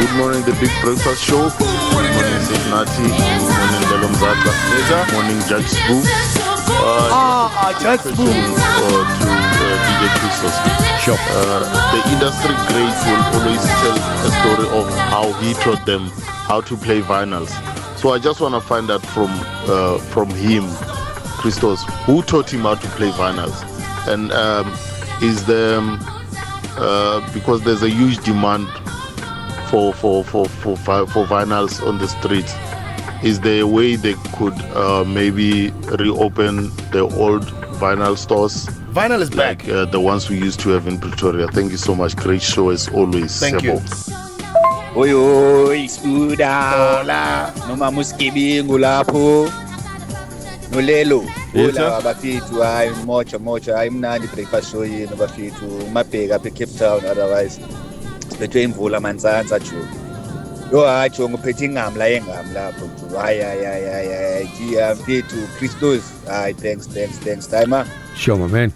Good morning, the Big Breakfast Show. Good morning, Signati. Good morning, Delomzata. Good morning, Judge Spoo.
Judge Spoo.
To DJ CHRISTOS.
Sure.
The industry great will always tell a story of how he taught them how to play vinyls. So I just want to find out from him, CHRISTOS, who taught him how to play vinyls, and is there because there's a huge demand for vinyls on the streets. Is there a way they could maybe reopen the old vinyl stores?
Vinyl is
like
back.
The ones we used to have in Pretoria. Thank you so much. Great show as always.
Thank you.
Oi oi Spuda.
Hola.
Noma muskibingu lapho. Nolelo.
Yes, sir.
Hola bafethu hayi mocha hayi mnandi breakfast show yini bafethu. Mabheka apha eCape Town otherwise. Sibethwe imvula manzanza jo. Yo hayi jo ngiphethe ingami lapho. Hayi mfethu CHRISTOS. Hayi thanks timer.
Sure, my man.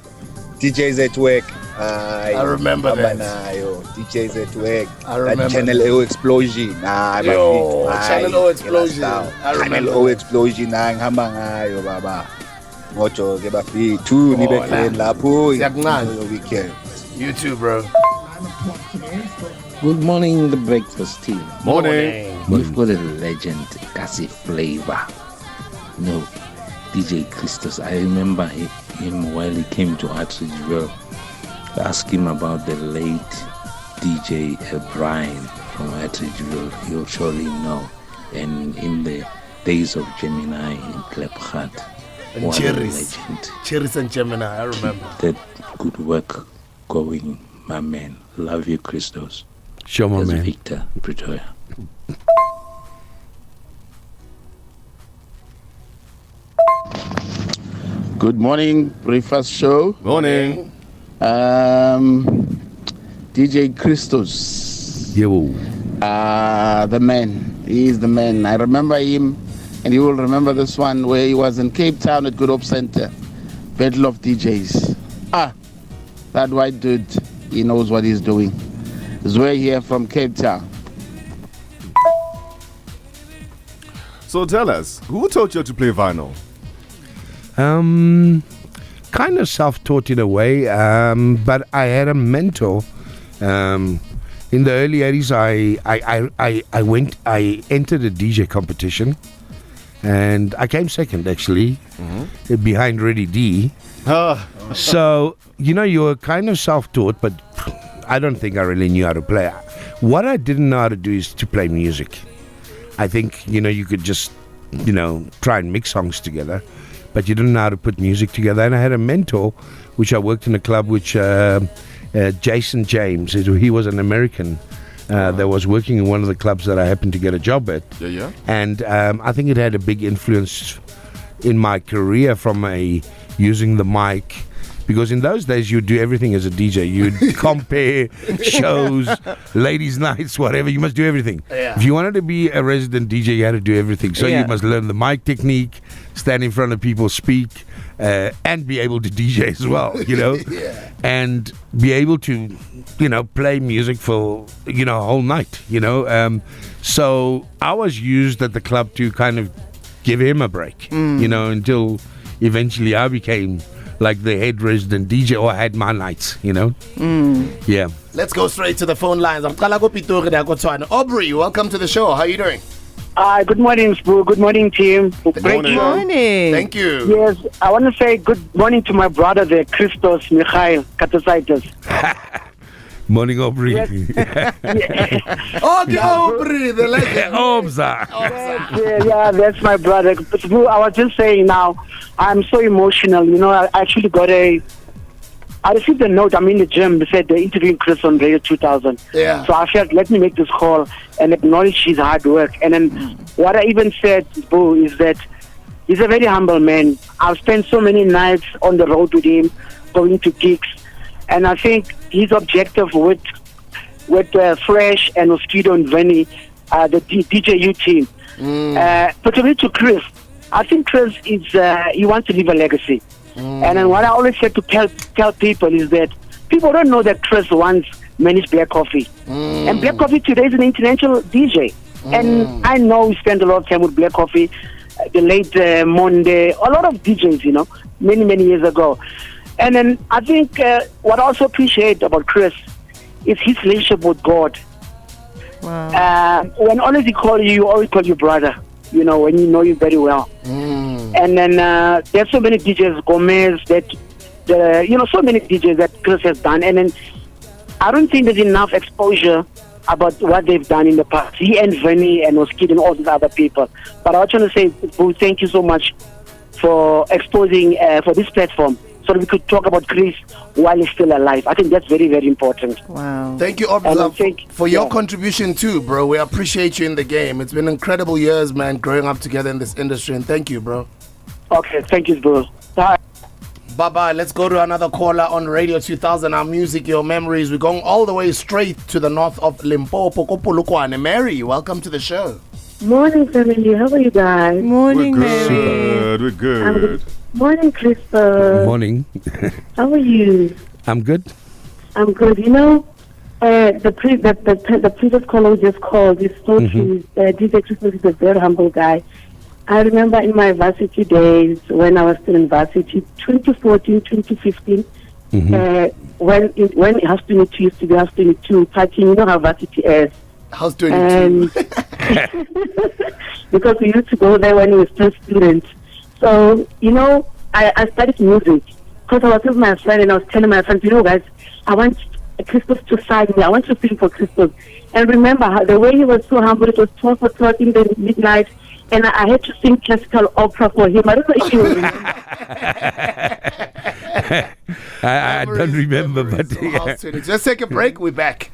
DJ's at work.
I remember that.
DJ's at work.
I remember.
That Channel O explosion.
Yo, Channel O explosion. I remember.
Channel O explosion. Ngihamba ngayo baba. Mojo ke bafethu nibe clean lapho.
Siyakunqanda
weekend.
You too, bro.
Good morning, the breakfast team.
Morning.
We've got a legend, Kasi Flavor. No, DJ CHRISTOS. I remember him while he came to Atteridgeville. Ask him about the late DJ Brian from Atteridgeville. He'll surely know. And in the days of Gemini in Klepgat,
And
what
Cherries.
a legend.
Cherries and Gemini, I remember.
That good work going, my man. Love you, CHRISTOS.
Sure, my
That's
man.
Victor, Pretoria.
Good morning, breakfast show.
Morning.
DJ CHRISTOS.
Yo.
The man. He is the man. I remember him, and you will remember this one where he was in Cape Town at Good Hope Center. Battle of DJs. That white dude, he knows what he's doing. Zwe here from Cape Town.
So tell us, who taught you to play vinyl?
Kind of self-taught in a way, but I had a mentor. In the early 80s, I entered a DJ competition, and I came second actually, behind Reddy D. So you were kind of self-taught, but I don't think I really knew how to play. What I didn't know how to do is to play music. I think you could just try and mix songs together, but you didn't know how to put music together. And I had a mentor, which I worked in a club, which Jason James, he was an American that was working in one of the clubs that I happened to get a job at.
Yeah.
And I think it had a big influence in my career from using the mic. Because in those days, you'd do everything as a DJ. You'd compare shows, ladies' nights, whatever. You must do everything.
Yeah.
If you wanted to be a resident DJ, you had to do everything. So you must learn the mic technique, stand in front of people, speak, and be able to DJ as well, and be able to, play music for, a whole night, So I was used at the club to kind of give him a break, until eventually I became like the head resident DJ, or I had my nights, Yeah.
Let's go straight to the phone lines. I'm Kalawa Pitori Dagotwana. Aubrey, welcome to the show. How are you doing?
Good morning, Spoo. Good morning, team. Great show.
Morning.
Thank you.
Yes, I want to say good morning to my brother, the CHRISTOS Mikhail Katasaitis.
Morning, Aubrey.
Yes.
Oh, the Aubrey, the legend.
Obza.
Yeah, that's my brother. Spoo, I was just saying now, I'm so emotional. I actually I received a note. I'm in the gym. They said they're interviewing Chris on Radio 2000.
Yeah.
So I felt, let me make this call and acknowledge his hard work. And then what I even said, Boo, is that he's a very humble man. I've spent so many nights on the road with him, going to gigs. And I think his objective with Fresh and Mosquito and Vinny, the DJU team, particularly to Chris, I think Chris is he wants to leave a legacy. And then what I always say to tell people is that people don't know that Chris once managed Blackcoffee. And Blackcoffee today is an international DJ. And I know we spent a lot of time with Blackcoffee, the late Monde, a lot of DJs, you know, many years ago. And then I think what I also appreciate about Chris is his relationship with God.
Wow.
When honestly he call you always call you brother, you know, when you know you very well. And then there's so many DJs, Gomez, so many DJs that Chris has done. And then I don't think there's enough exposure about what they've done in the past. He and Vinny and Oskid and all these other people. But I was trying to say, Boo, thank you so much for exposing for this platform so that we could talk about Chris while he's still alive. I think that's very, very important.
Wow.
Thank you, Obza, for your contribution too, bro. We appreciate you in the game. It's been incredible years, man, growing up together in this industry. And thank you, bro.
Okay, thank you, bro. Bye.
Bye-bye. Let's go to another caller on Radio 2000, our music, your memories. We're going all the way straight to the north of Limpopo, Kopolokwane. Mary, welcome to the show.
Morning, family. How are you guys?
Morning,
Mary. We're good.
Morning, Christopher.
Morning.
How are you?
I'm good.
I'm good. You know, the previous caller who just called, this DJ Christopher is a very humble guy. I remember in my varsity days when I was still in varsity, 2014, 2015, when House 22 used to be House 22 partying, you know how varsity is.
House 22.
Because we used to go there when we were still students. So, you know, I studied music because I was with my friend and I was telling my friends, you know, guys, I want Christos to sign me. I want to sing for Christos. And remember how the way he was so humble, it was 12 o'clock in the midnight. And I had to sing classical opera for him. I don't know if you remember.
I don't remember, but
Just take a break. We're back.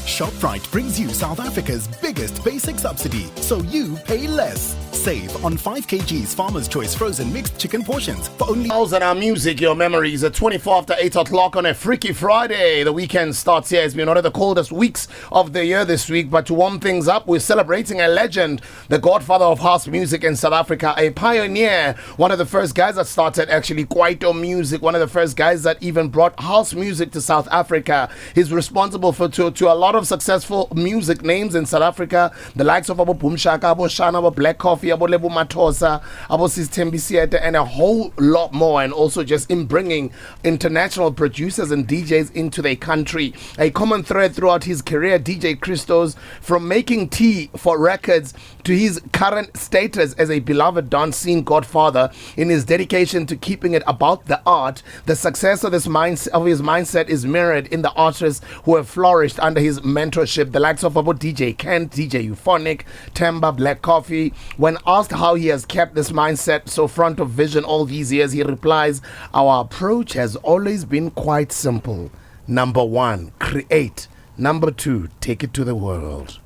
ShopRite brings you South Africa's biggest basic subsidy, so you pay less. Save on 5 kgs Farmer's Choice frozen mixed chicken portions for only...
And our music, your memories, at 24 after 8 o'clock on a Freaky Friday. The weekend starts here. It's been one of the coldest weeks of the year this week, but to warm things up, we're celebrating a legend, the godfather of house music in South Africa, a pioneer, one of the first guys that started actually Kwaito music, one of the first guys that even brought house music to South Africa. He's responsible for to a lot of successful music names in South Africa, the likes of Boom Shaka, Shana, Blackcoffee, Lebu Matosa, Sistembisiete, and a whole lot more, and also just in bringing international producers and DJs into their country. A common thread throughout his career, DJ CHRISTOS, from making tea for records to his current status as a beloved dance scene godfather, in his dedication to keeping it about the art. The success of his mindset is mirrored in the artists who have flourished under his mentorship, the likes of DJ Kent, DJ Euphonic, Temba, Blackcoffee. When asked how he has kept this mindset so front of vision all these years, he replies, "Our approach has always been quite simple. Number 1, create. Number 2, take it to the world."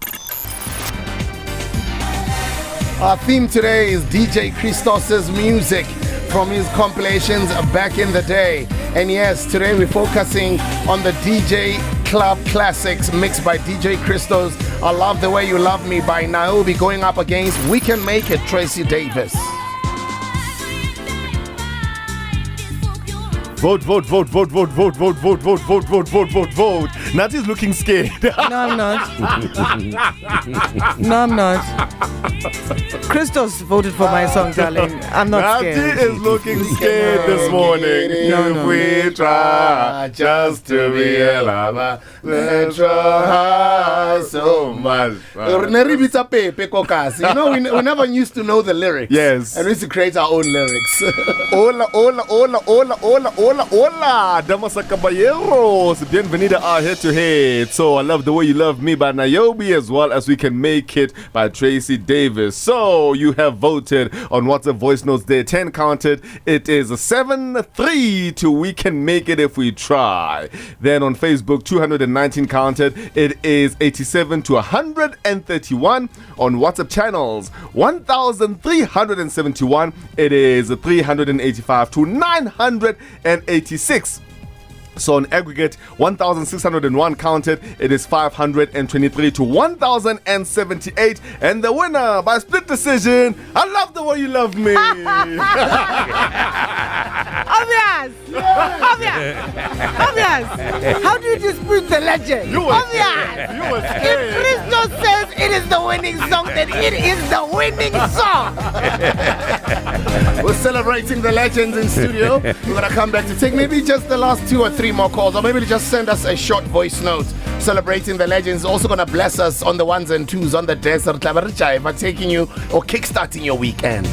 Our theme today is DJ CHRISTOS' music from his compilations back in the day. And yes, today we're focusing on the DJ Club Classics mixed by DJ CHRISTOS. I Love the Way You Love Me by Niobe going up against We Can Make It, Tracy Davis.
Vote. Nati's looking scared.
No, I'm not. No, I'm not. CHRISTOS voted for my song, darling. I'm not scared.
Nati is looking scared this morning.
No.
We try just to be a lover, let's try so much.
You know, we never used to know the lyrics.
Yes.
And we used to create our own lyrics.
Hola, damas y caballeros. Bienvenida a Head to Head. So I Love the Way You Love Me by Niobe, as well as We Can Make It by Tracy Davis. So you have voted on WhatsApp voice notes there. 10 counted. It is 7-3 to We Can Make It If We Try. Then on Facebook, 219 counted. It is 87 to 131. On WhatsApp channels, 1,371. It is 385 to 986. So on aggregate, 1,601 counted. It is 523 to 1,078. And the winner by split decision, I love the way you love me.
Obvious. How do you dispute the legend? Obvious. If Christos says it is the winning song, then it is the winning song.
We're celebrating the legends in studio. We're going to come back to take maybe just the last 2 or 3 more calls, or maybe just send us a short voice note celebrating the legends. Also going to bless us on the ones and twos on the desert by taking you or kickstarting your weekend.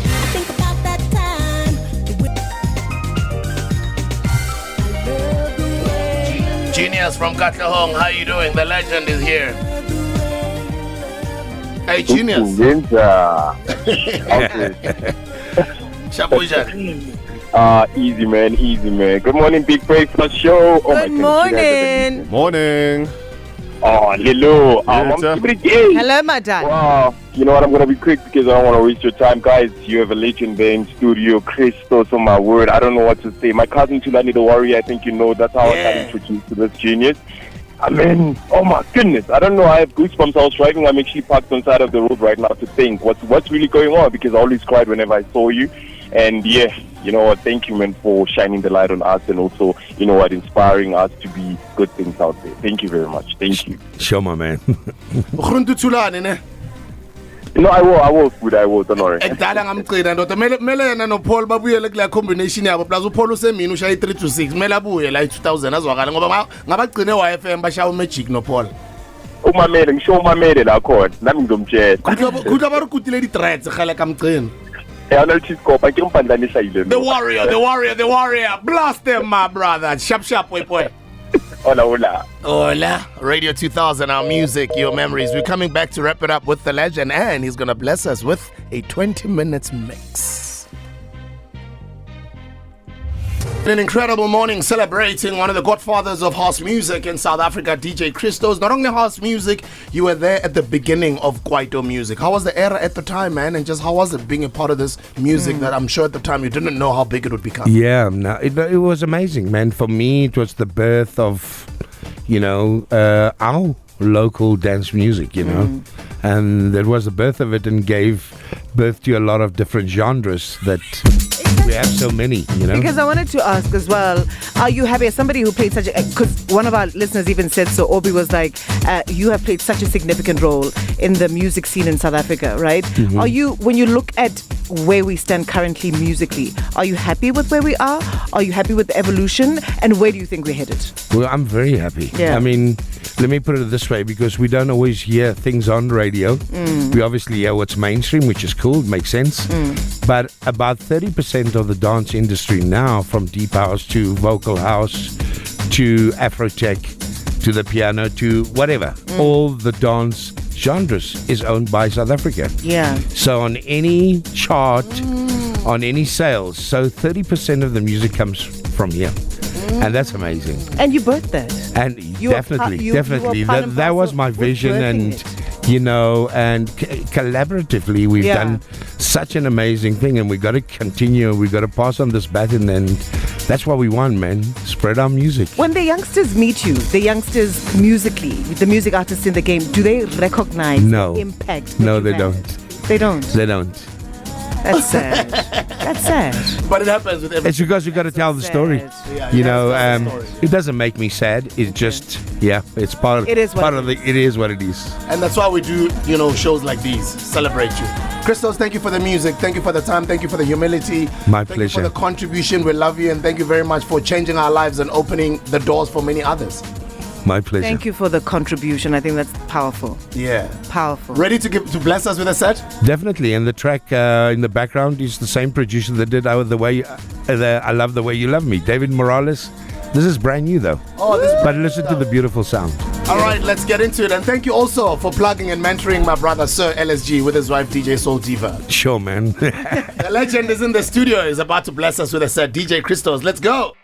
Genius from Katlehong, how you doing? The legend is here. Hey, Genius.
Easy man. Good morning, Big Breakfast Show.
Good morning.
Morning.
Oh, Lilo.
Hello, my dad.
Wow. You know what? I'm going to be quick because I don't want to waste your time. Guys, you have a legend there in studio. Christos, on my word. I don't know what to say. My cousin Tulani the Warrior, I think you know. That's how I got introduced to this genius. I mean, oh my goodness. I don't know. I have goosebumps. I was driving. I'm actually parked on the side of the road right now to think what's really going on, because I always cried whenever I saw you. And yeah, you know what, thank you, man, for shining the light on us and also, you know what, inspiring us to be good things out there. Thank you very much. Thank you.
Sure, my man.
No, I will, food. I will, don't worry.
Ekudala ngamcela ndoda mele yena no Paul babuye le combination yabo plus uPaul usemini ushaye 3 to 6 mele abuye la 2000 azwakala ngoba ngabagcine YFM bashawa Magic no Paul.
Umamele ngisho umamele la khona nami ngizomtshela.
Kuthi abarukutile di threats khale kamcela.
The
warrior. Blast them, my brother. Sharp, boy. Hola. Radio 2000, our music, your memories. We're coming back to wrap it up with the legend, and he's going to bless us with a 20-minute mix. An incredible morning celebrating one of the godfathers of house music in South Africa, DJ CHRISTOS. Not only house music, you were there at the beginning of Kwaito music. How was the era at the time, man? And just how was it being a part of this music that I'm sure at the time you didn't know how big it would become?
Yeah, no, it was amazing, man. For me, it was the birth of, our local dance music, and that was the birth of it and gave birth to a lot of different genres that we have so many,
Because I wanted to ask as well, are you happy as somebody who played such a, because one of our listeners even said so, Obi was like, you have played such a significant role in the music scene in South Africa, right? Mm-hmm. Are you, when you look at where we stand currently musically, are you happy with where we are? Are you happy with the evolution? And where do you think we're headed?
Well, I'm very happy. Yeah. I mean, let me put it this way, because we don't always hear things on radio. We obviously hear what's mainstream, which is cool, makes sense. But about 30% of the dance industry now, from deep house to vocal house to Afrotech to the piano to whatever, all the dance genres is owned by South Africa.
Yeah.
So on any chart, on any sales, so 30% of the music comes from here. And that's amazing.
And you birthed that.
And definitely. That was my vision, and and collaboratively we've done such an amazing thing, and we got to continue. We got to pass on this baton, and that's what we want, man. Spread our music.
When the youngsters meet you, the youngsters musically, the music artists in the game, do they recognize the impact?
No, they don't.
They don't.
They don't.
That's sad. That's sad.
But it happens with everything.
It's because you got to tell the story. It doesn't make me sad. It's just, it's part of it. It is what it is.
And that's why we do, shows like these. Celebrate you. CHRISTOS, thank you for the music. Thank you for the time. Thank you for the humility.
My pleasure.
Thank you for the contribution. We love you, and thank you very much for changing our lives and opening the doors for many others.
My pleasure.
Thank you for the contribution. I think that's powerful.
Yeah.
Powerful.
Ready to bless us with a set?
Definitely. And the track in the background is the same producer that did I Love the Way You Love Me, David Morales. This is brand new though. But listen to the beautiful sound.
All right, let's get into it. And thank you also for plugging and mentoring my brother, Sir LSG, with his wife, DJ Soul Diva.
Sure, man.
The legend is in the studio. He's about to bless us with a set. DJ CHRISTOS, let's go.